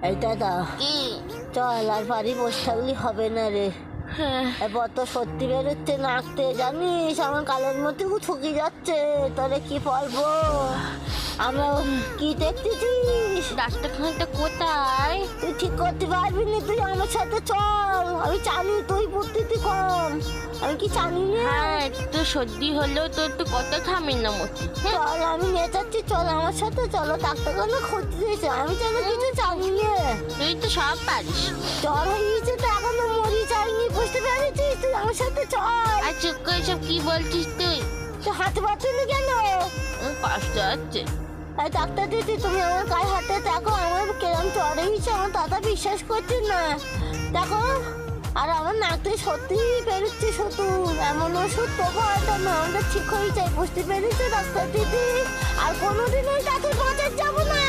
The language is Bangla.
এই দাদা, কি? চল আর বাড়ি বসে থাকলে হবে না রে। হ্যাঁ, এবার তো সত্যি বেরোচ্ছে নাকতে, জানিস আমার কালের মধ্যে ঠুকে যাচ্ছে। তোরে কি বলবো, আমরা কি দেখতেছিস? ডাক্তারখানাটা কোথায়? তুই ঠিক করতে পারবি না, তুই আমার সাথে চল। আমি জানি তুই বুদ্ধিতে কম, আমি কি জানি না? হ্যাঁ, তো সর্দি হলেও তোর তো কত থামেন না মতি। চল, আমি নিয়ে যাচ্ছি, চল আমার সাথে। চলো, ডাক্তারখানা খুঁজতে দিয়েছে, আমি যেন কিছু জানি না। তুই তো সব পারিস। জ্বর হয়ে গেছে তো এখনো মরি যায়নি, বুঝতে পেরেছিস? তুই আমার সাথে চল। আর চুপ করে সব কি বলছিস তুই? তুই হাতে পারছিস না কেন? কষ্ট হচ্ছে। এই ডাক্তার দিদি, তুমি আমার গায়ে হাতে দেখো, আমার কেরম জ্বর হয়েছে। আমার দাদা বিশ্বাস করছে না, দেখো। আর আমার নাক থেকে সত্যি বেরোচ্ছে শুধু। এমন ওষুধ তবু হয়তো না, আমাদের ঠিক হয়ে যায়, বুঝতে পেরেছো ডাক্তার দিদি? আর কোনোদিন ওই দাঁতের বাজার যাবো না।